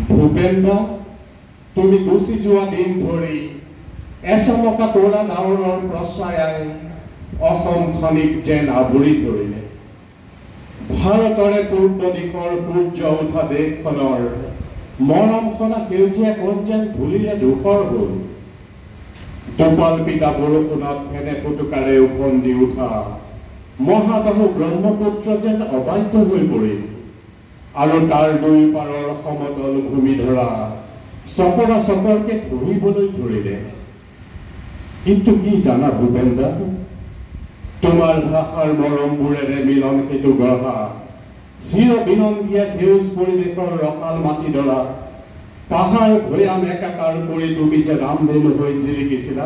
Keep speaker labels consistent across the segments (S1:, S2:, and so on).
S1: ভূপেন্দ্ৰ, তুমি গুচি যোৱা দিন ধৰি এচমকা তৰা ডাৱৰৰ প্ৰচায়াই অসমখনিক যেন আৱৰি ধৰিলে। ভাৰতৰে পূৰ্ব দিশৰ সূৰ্য উঠা দেশখনৰ মৰমখনা সেউজীয়া কোণ যেন ধূলিৰে ধূসৰ হ'ল। টোপাল পিতা বৰষুণত ফেনে ফুটুকাৰে উফন্দি উঠা মহাবাহু ব্ৰহ্মপুত্ৰ যেন অবাধ্য হৈ পৰিল আৰু তাৰ দুই পাৰৰ সমতল ভূমি ধৰা চপৰা চপৰকে ঘূৰিবলৈ ধৰিলে। কিন্তু কি জানা ভূপেন্দ্ৰ, তোমাৰ ভাষাৰ মৰমবোৰেৰে মিলন সেতু গঢ়া চিৰ বিনন্দীয়া সেউজ পৰিৱেশৰ ৰসাল মাটিডৰা পাহাৰ ভৈয়াম একাকাৰ কৰি তুমি যে ৰামধেনু হৈ জিলিকিছিলা,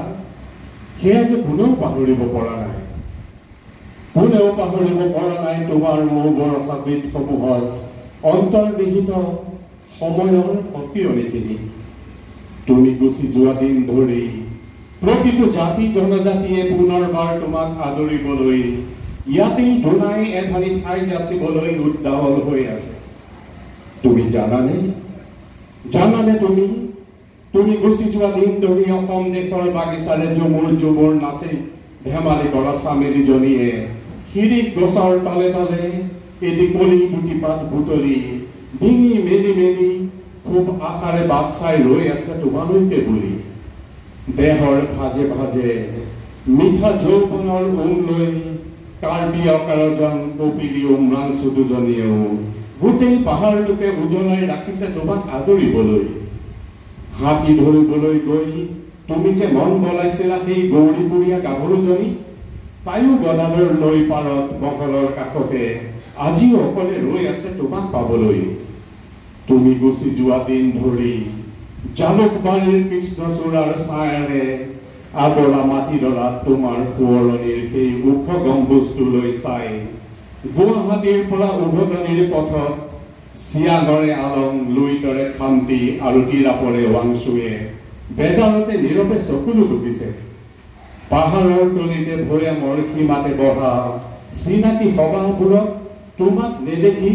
S1: সেয়া যে কোনেও পাহৰিব পৰা নাই। কোনেও পাহৰিব পৰা নাই তোমাৰ মোৰ বৰষা গীতসমূহত অন্তৰ্নিহিত সময়ৰ সকিৰণিখিনি। তুমি গুচি যোৱা দিন ধৰি প্ৰতিটো জাতি জনজাতিয়ে পুনৰবাৰ তোমাক আদৰিবলৈ ইয়াতেই দুনাই এধানি ঠাই যাচিবলৈ উদ্দাহল হৈ আছে। তুমি জানানে তুমি গুচি যোৱা দিন ধৰি অসম দেশৰ বাগিচাৰে জুমুৰ জুমুৰ নাচি ধেমালি কৰা চামেলীজনীয়ে শিৰিক গছৰ তলে তলে এটি কলি দুটি পাত বুটলি ডিঙি মেলি মেলি খুব আশাৰে বাট চাই ৰৈ আছে তোমালৈকে বুলি। দেহৰ ভাজে ভাজে মিঠা যৌৱনৰ লৈ কাৰ্বি অকাৰজন কপিলি উমৰাংচু দুজনীয়েও গোটেই পাহাৰটোকে উজলাই ৰাখিছে তোমাক আদৰিবলৈ। হাতী ধৰিবলৈ গৈ তুমি যে মন বলাইছিলা সেই গৌৰীপুৰীয়া গাভৰুজনী, তাইও গদাধৰ নৈ পাৰত বহলৰ কাষতে আজিও অকলে ৰৈ আছে তোমাক পাবলৈ। তুমি গুচি যোৱা দিন ধৰি জালুকবাৰীৰ কৃষ্ণচূড়াৰ ছায়াৰে আৱৰা মাটিডৰাত তোমাৰ সোঁৱৰণিৰ সেই ওখ গম্বুজটোলৈ চাই গুৱাহাটীৰ পৰা উভতনিৰ পথত চিয়াঙৰে আলং, লুইতৰে খান্তি আৰু তিৰাপৰে ৱাংচুৱে বেজাৰতে নীৰৱে চকুলো টুকিছে। পাহাৰৰ তলিতে ভৈয়ামৰ সীমাতে বহা চিনাকি সবাহবোৰত তোমাক নেদেখি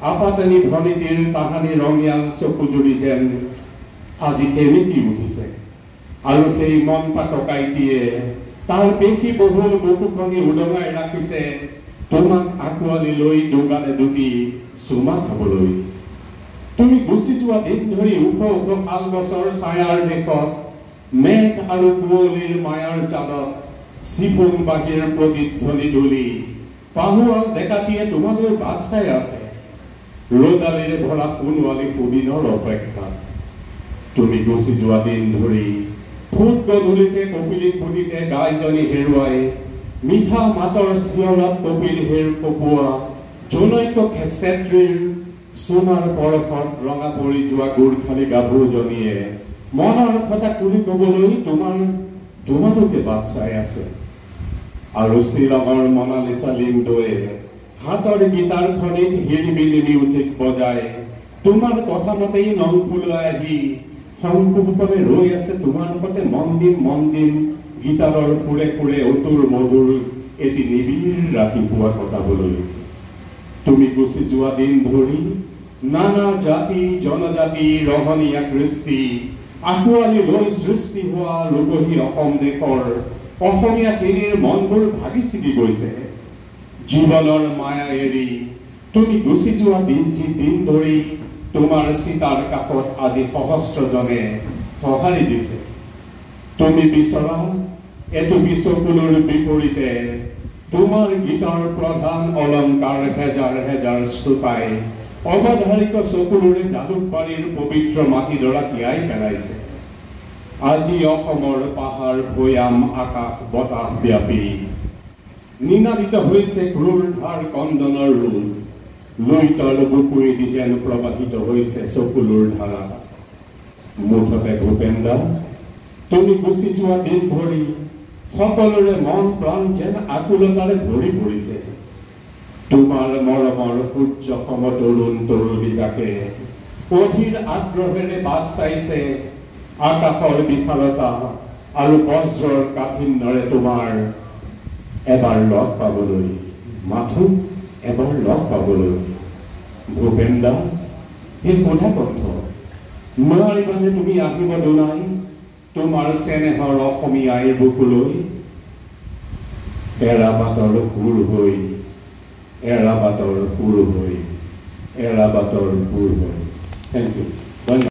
S1: আপাতানি ভনীতিৰ তাহানি ৰঙিয়াল চকুজুৰি যেন আজি সেমেকি উঠিছে আৰু সেই মন পাতকাইটিয়ে তাৰ পেশী বহুল বুকুখনি উদঙাই ৰাখিছে তোমাক আঁকোৱালি লৈ দুগালে দুটি চুমা খাবলৈ। তুমি গুচি যোৱা দিন ধৰি ওখ ওখ শাল গছৰ ছায়াৰ দেশত মেঘ আৰু কুঁৱলীৰ মায়াৰ জালত চিফুং বাহিৰ প্ৰতিধ্বনি তুলি পাহুৱাল ডেকাটিয়ে তোমালৈ বাট চাই আছে ৰ'দালিৰে ভৰা সোণোৱালী সুদিনৰ অপেক্ষাত। তুমি গুচি যোৱা দিন ধৰি ফুট গধূলিতে কপিলি ফুটিতে গাইজনী হেৰুৱাই মিঠা মাতৰ চিঞৰত কপিল হেৰ কপোৱা জনৈক ক্ষেত্ৰীৰ সোণাৰ পৰশত ৰঙা পৰি যোৱা গোৰ্খালী গাভৰুজনীয়ে মনৰ কথা কুলি কবলৈ তোমালোকে বাট চাই আছে। আৰু শ্ৰীলঙৰ মনালিছা লিমডোৱে হাতৰ গীটাৰখনিত হিলমিলি মিউজিক বজাই তোমাৰ কথা মতেই নংপুলাই আহি সংকোপনে ৰৈ আছে তোমাৰ লগতে মন দিম গীটাৰৰ সুৰে সুৰে অতুৰ মধুৰ এটি নিবিড় ৰাতিপুৱা কটাবলৈ। তুমি গুচি যোৱা দিন ধৰি নানা জাতি জনজাতি ৰহণীয়া কৃষ্টি আঁকোৱালি লৈ সৃষ্টি হোৱা ৰূপহী অসম দেশৰ অসমীয়া তিনিৰ মনবোৰ ভাগি ছিগি গৈছে। জীৱনৰ মায়া এৰি তুমি গুচি যোৱা দিন ধৰি তোমাৰ চিতাৰ কাষত আজি সহস্ৰজনে সঁহাৰি দিছে। তুমি বিচৰা এটুপি চকুলৰ বিপৰীতে তোমাৰ গীতৰ প্ৰধান অলংকাৰ হেজাৰ হেজাৰ শ্ৰোতাই অৱধাৰিত চকুলোৰে জালুকবাৰীৰ পবিত্ৰ মাটিডৰা তিয়াই পেলাইছে। আজি অসমৰ পাহাৰ ভৈয়াম আকাশ বতাহ ব্যাপী নিনাদিত হৈছে ক্ৰূৰ ধাৰ কন্দনৰ ৰূপ। লুইতৰ বুকুৱেদি যেন প্ৰবাহিত হৈছে চকুলোৰ ধাৰা। মুঠতে ভূপেন্দ্ৰ, তুমি গুচি যোৱা দিন ধৰি সকলোৰে মন প্ৰাণ যেন আকুলতাৰে ভৰি পৰিছে। তোমাৰ মৰমৰ সূৰ্য সম তৰুণী যাকে অধীৰ আগ্ৰহেৰে বাট চাইছে আকাশৰ বিশালতা আৰু বজ্ৰৰ কাঠিন্যৰে তোমাৰ এবাৰ লগ পাবলৈ, মাথো এবাৰ লগ পাবলৈ। ভূপেন্দা এই কোধা কণ্ঠ নোৱাৰিবানে তুমি আহিব দুনাই তোমাৰ চেনেহৰ অসমীয়াই বুকুলৈ এৰাবাটৰ সুৰ হৈ এৰাবাটৰ সুৰ হৈ এৰাবাটৰ সুৰ হৈ থেংক ইউ